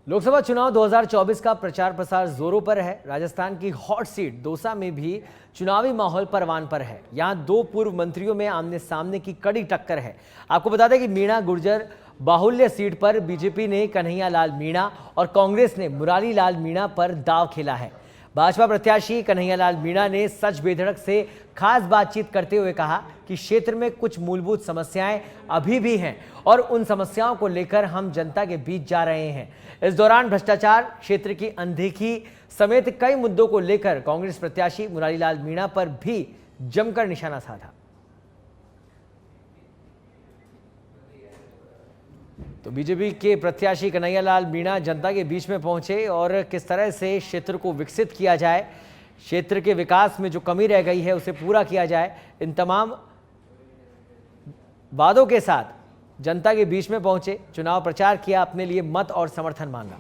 लोकसभा चुनाव 2024 का प्रचार प्रसार जोरों पर है। राजस्थान की हॉट सीट दौसा में भी चुनावी माहौल परवान पर है। यहां दो पूर्व मंत्रियों में आमने सामने की कड़ी टक्कर है। आपको बता दें कि मीणा गुर्जर बाहुल्य सीट पर बीजेपी ने कन्हैया लाल मीणा और कांग्रेस ने मुरारी लाल मीणा पर दांव खेला है। भाजपा प्रत्याशी कन्हैया लाल मीणा ने सच बेधड़क से खास बातचीत करते हुए कहा कि क्षेत्र में कुछ मूलभूत समस्याएं अभी भी हैं और उन समस्याओं को लेकर हम जनता के बीच जा रहे हैं। इस दौरान भ्रष्टाचार, क्षेत्र की अनदेखी समेत कई मुद्दों को लेकर कांग्रेस प्रत्याशी मुरारी लाल मीणा पर भी जमकर निशाना साधा। तो बीजेपी के प्रत्याशी कन्हैया लाल मीणा जनता के बीच में पहुंचे और किस तरह से क्षेत्र को विकसित किया जाए, क्षेत्र के विकास में जो कमी रह गई है उसे पूरा किया जाए, इन तमाम वादों के साथ जनता के बीच में पहुंचे, चुनाव प्रचार किया, अपने लिए मत और समर्थन मांगा।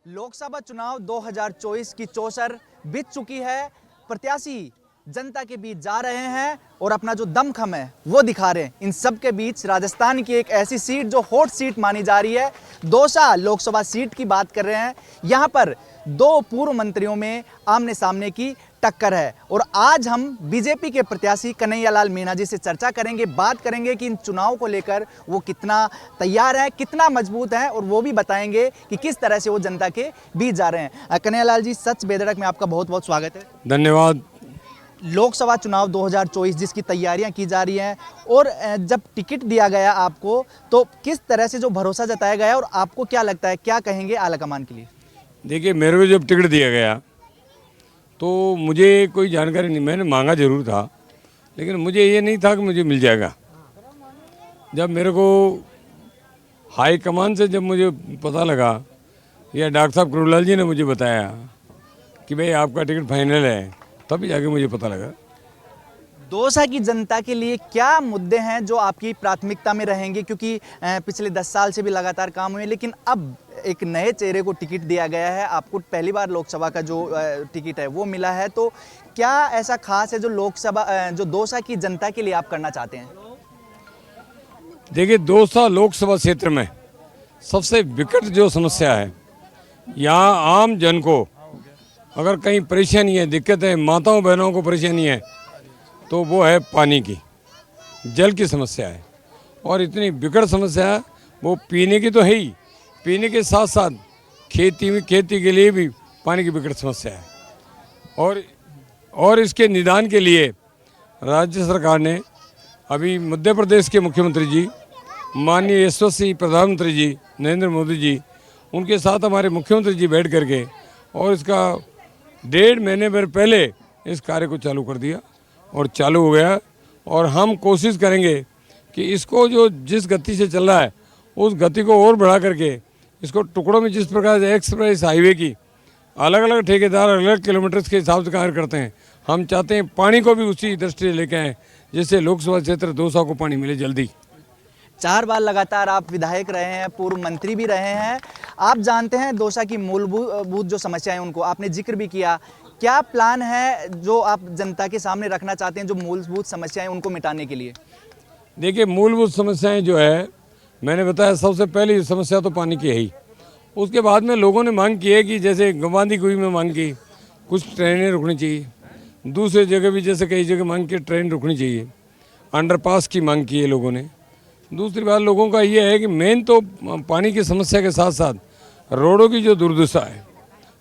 लोकसभा चुनाव 2024 की चौसर बीत चुकी है। प्रत्याशी जनता के बीच जा रहे हैं और अपना जो दमखम है वो दिखा रहे हैं। इन सब के बीच राजस्थान की एक ऐसी सीट जो हॉट सीट मानी जा रही है, दौसा लोकसभा सीट की बात कर रहे हैं। यहां पर दो पूर्व मंत्रियों में आमने सामने की टक्कर है और आज हम बीजेपी के प्रत्याशी कन्हैया लाल मीणा जी से चर्चा करेंगे, बात करेंगे कि इन चुनाव को लेकर वो कितना तैयार है, कितना मजबूत है और वो भी बताएंगे कि किस तरह से वो जनता के बीच जा रहे हैं। कन्हैया लाल जी, सच बेधड़क में आपका बहुत बहुत स्वागत है। धन्यवाद। लोकसभा चुनाव 2024 जिसकी तैयारियां की जा रही हैं और जब टिकट दिया गया आपको तो किस तरह से जो भरोसा जताया गया और आपको क्या लगता है, क्या कहेंगे आलाकमान के लिए? देखिए, मेरे को जब टिकट दिया गया तो मुझे कोई जानकारी नहीं, मैंने मांगा जरूर था लेकिन मुझे ये नहीं था कि मुझे मिल जाएगा। जब मेरे को हाई कमान से जब मुझे पता लगा या डॉक्टर साहब करुलाल जी ने मुझे बताया कि भाई आपका टिकट फाइनल है, तभी जाके मुझे पता लगा। दौसा की जनता के लिए क्या मुद्दे हैं जो आपकी प्राथमिकता में रहेंगे? क्योंकि पिछले 10 साल से भी लगातार काम हुए, लेकिन अब एक नए चेहरे को टिकट दिया गया है, आपको पहली बार लोकसभा का जो टिकट है वो मिला है, तो क्या ऐसा खास है जो लोकसभा जो दौसा की जनता के लिए आप करना चाहते हैं? देखिए, दौसा लोकसभा क्षेत्र में सबसे विकट जो समस्या है, यहाँ आम जन को अगर कहीं परेशानी है, दिक्कत है, माताओं बहनों को परेशानी है तो वो है पानी की, जल की समस्या है। और इतनी विकट समस्या है, वो पीने की तो है ही, पीने के साथ साथ खेती के लिए भी पानी की विकट समस्या है। और इसके निदान के लिए राज्य सरकार ने अभी मध्य प्रदेश के मुख्यमंत्री जी, माननीय यशस्वी प्रधानमंत्री जी नरेंद्र मोदी जी, उनके साथ हमारे मुख्यमंत्री जी बैठ करके और इसका 1.5 महीने पहले इस कार्य को चालू कर दिया और चालू हो गया। और हम कोशिश करेंगे कि इसको जो जिस गति से चल रहा है उस गति को और बढ़ा करके इसको टुकड़ों में, जिस प्रकार से एक्सप्रेस हाईवे की अलग अलग ठेकेदार अलग अलग किलोमीटर्स के हिसाब से कार्य करते हैं, हम चाहते हैं पानी को भी उसी दृष्टि से लेके आएँ जिससे लोकसभा क्षेत्र दौसा को पानी मिले जल्दी। 4 बार लगातार आप विधायक रहे हैं, पूर्व मंत्री भी रहे हैं, आप जानते हैं दौसा की मूलभूत जो समस्याएं उनको आपने जिक्र भी किया। क्या प्लान है जो आप जनता के सामने रखना चाहते हैं, जो मूलभूत समस्याएं उनको मिटाने के लिए? देखिए, मूलभूत समस्याएं जो है, मैंने बताया सबसे पहली समस्या तो पानी की है ही। उसके बाद में लोगों ने मांग की है कि जैसे गंवादी कुई में मांग की कुछ ट्रेनें रुकनी चाहिए, दूसरे जगह भी जैसे कई जगह मांग की ट्रेन रुकनी चाहिए, अंडरपास की मांग की है लोगों ने। दूसरी बात लोगों का ये है कि मेन तो पानी की समस्या के साथ साथ रोडों की जो दुर्दशा है,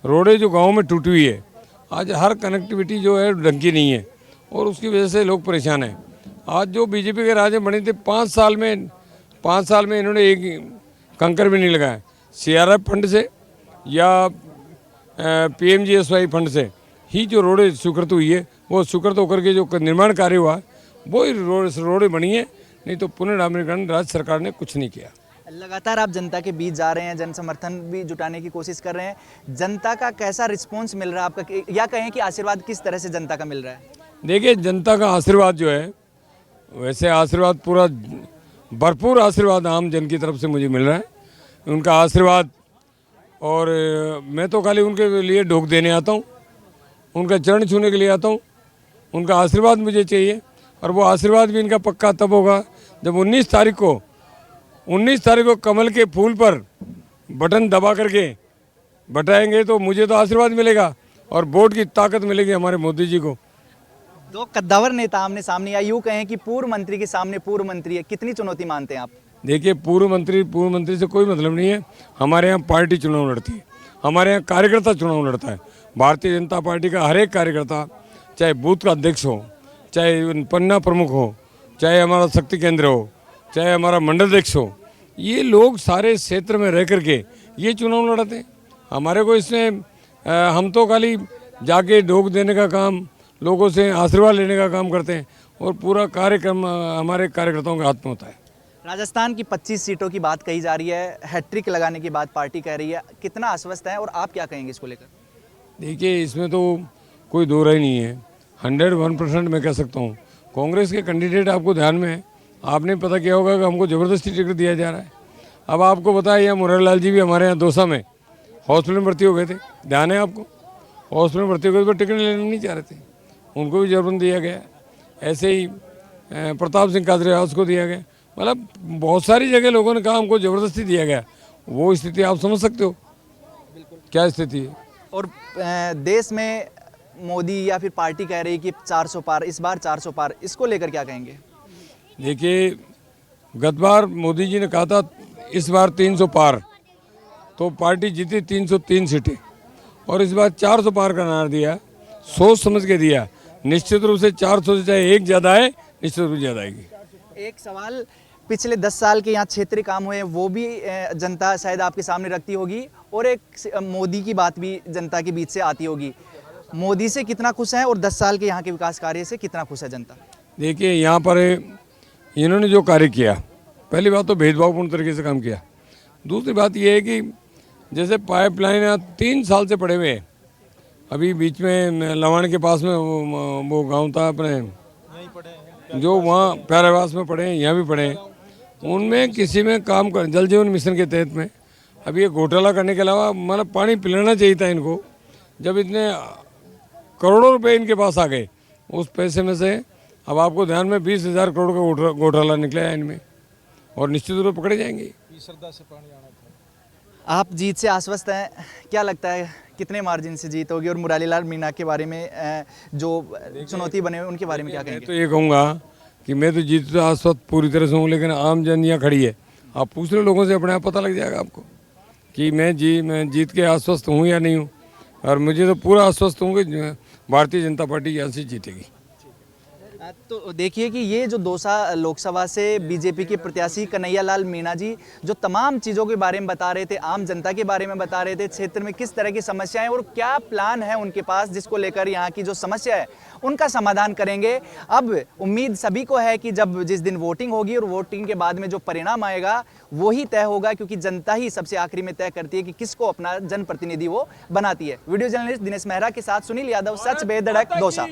रोडें जो गाँव में टूटी हुई है, आज हर कनेक्टिविटी जो है ढंग की नहीं है और उसकी वजह से लोग परेशान हैं। आज जो बीजेपी के राज में बने थे 5 साल में इन्होंने एक कंकर भी नहीं लगाया। CRF फंड से या PMGSY फंड से ही जो रोडें स्वीकृत हुई है, वो स्वीकृत होकर के जो निर्माण कार्य हुआ वो ही रोडें बनी है, नहीं तो पुनर्नामीकरण राज्य सरकार ने कुछ नहीं किया। लगातार आप जनता के बीच जा रहे हैं, जन समर्थन भी जुटाने की कोशिश कर रहे हैं, जनता का कैसा रिस्पॉन्स मिल रहा है आपका, या कहें कि आशीर्वाद किस तरह से जनता का मिल रहा है? देखिए, जनता का आशीर्वाद जो है, वैसे आशीर्वाद पूरा भरपूर आशीर्वाद आम जन की तरफ से मुझे मिल रहा है, उनका आशीर्वाद। और मैं तो खाली उनके लिए ढोक देने आता हूँ, उनका चरण छूने के लिए आता हूँ, उनका आशीर्वाद मुझे चाहिए। और वो आशीर्वाद भी इनका पक्का तब होगा जब 19 तारीख को 19 तारीख को कमल के फूल पर बटन दबा करके बटाएंगे तो मुझे तो आशीर्वाद मिलेगा और वोट की ताकत मिलेगी हमारे मोदी जी को। दो कद्दावर नेता आमने सामने, या यूं कहें कि पूर्व मंत्री के सामने पूर्व मंत्री है, कितनी चुनौती मानते हैं आप? देखिए, पूर्व मंत्री से कोई मतलब नहीं है। हमारे यहाँ पार्टी चुनाव लड़ती है, हमारे यहाँ कार्यकर्ता चुनाव लड़ता है। भारतीय जनता पार्टी का हर एक कार्यकर्ता, चाहे बूथ का अध्यक्ष हो, चाहे पन्ना प्रमुख हो, चाहे हमारा शक्ति केंद्र हो, चाहे हमारा मंडल अध्यक्ष हो, ये लोग सारे क्षेत्र में रह करके ये चुनाव लड़ते हैं। हमारे को इसमें हम तो खाली जाके ढोक देने का काम, लोगों से आशीर्वाद लेने का काम करते हैं और पूरा कार्यक्रम हमारे कार्यकर्ताओं के हाथ में होता है। राजस्थान की 25 सीटों की बात कही जा रही है, हैट्रिक लगाने की बात पार्टी कह रही है, कितना आश्वस्त है और आप क्या कहेंगे इसको लेकर? देखिए, इसमें तो कोई दो राय नहीं है। 101% मैं कह सकता हूँ। कांग्रेस के कैंडिडेट आपको ध्यान में है, आपने पता किया होगा कि हमको ज़बरदस्ती टिकट दिया जा रहा है। अब आपको पता है, यहाँ मुरारीलाल जी भी हमारे यहाँ दौसा में हॉस्पिटल में भर्ती हो गए थे, ध्यान है आपको? हॉस्पिटल में भर्ती हो गए तो टिकट लेना नहीं चाह रहे थे, उनको भी जबरन दिया गया। ऐसे ही प्रताप सिंह काजरेवास को दिया गया। मतलब बहुत सारी जगह लोगों ने कहा हमको ज़बरदस्ती दिया गया। वो स्थिति आप समझ सकते हो क्या स्थिति है। और देश में मोदी या फिर पार्टी कह रही है कि 400 पार, इस बार 400 पार, इसको लेकर क्या कहेंगे? देखिए, गत बार मोदी जी ने कहा था इस बार 300 पार, तो पार्टी जीती 303 सीटें, और इस बार 400 पार का नारा दिया, सोच समझ के दिया। निश्चित रूप से 400 से चाहे एक ज़्यादा है, निश्चित रूप से ज़्यादा आएगी। एक सवाल, पिछले 10 साल के यहाँ क्षेत्रीय काम हुए वो भी जनता शायद आपके सामने रखती होगी, और एक मोदी की बात भी जनता के बीच से आती होगी। मोदी से कितना खुश है और 10 साल के यहाँ के विकास कार्य से कितना खुश है जनता? देखिए, यहाँ पर इन्होंने जो कार्य किया, पहली बात तो भेदभावपूर्ण तरीके से काम किया। दूसरी बात ये है कि जैसे पाइपलाइन 3 साल से पड़े हुए हैं। अभी बीच में लवाण के पास में वो गांव था अपने, जो वहाँ प्यारावास में पड़े हैं, यहाँ भी पड़े हैं, उनमें किसी में काम कर, जल जीवन मिशन के तहत में अभी ये घोटाला करने के अलावा मतलब पानी पिलाना चाहिए था इनको। जब इतने करोड़ों रुपए इनके पास आ गए, उस पैसे में से अब आपको ध्यान में 20,000 करोड़ का घोटाला निकला है इनमें, और निश्चित रूप से पकड़े जाएंगे। आप जीत से आश्वस्त हैं? क्या लगता है कितने मार्जिन से जीत होगी? और मुरारीलाल मीणा के बारे में जो चुनौती बने हुए उनके बारे में क्या मैं कहेंगे? तो ये कहूँगा कि मैं तो जीत से आश्वस्त पूरी तरह से हूँ, लेकिन आम जन यहाँ खड़ी है, आप पूछ लो लोगों से, अपने आप पता लग जाएगा आपको कि मैं जीत के आश्वस्त हूँ या नहीं हूँ। और मुझे तो पूरा आश्वस्त हूँ कि भारतीय जनता पार्टी यहाँ से जीतेगी। तो देखिए कि ये जो दौसा लोकसभा से बीजेपी के प्रत्याशी कन्हैयालाल मीणा जी जो तमाम चीज़ों के बारे में बता रहे थे, आम जनता के बारे में बता रहे थे, क्षेत्र में किस तरह की समस्याएं और क्या प्लान है उनके पास, जिसको लेकर यहाँ की जो समस्या है उनका समाधान करेंगे। अब उम्मीद सभी को है कि जब जिस दिन वोटिंग होगी और वोटिंग के बाद में जो परिणाम आएगा वो ही तय होगा, क्योंकि जनता ही सबसे आखिरी में तय करती है कि किसको अपना जनप्रतिनिधि वो बनाती है। वीडियो जर्नलिस्ट दिनेश मेहरा के साथ सुनील यादव, सच बेधड़क, दौसा।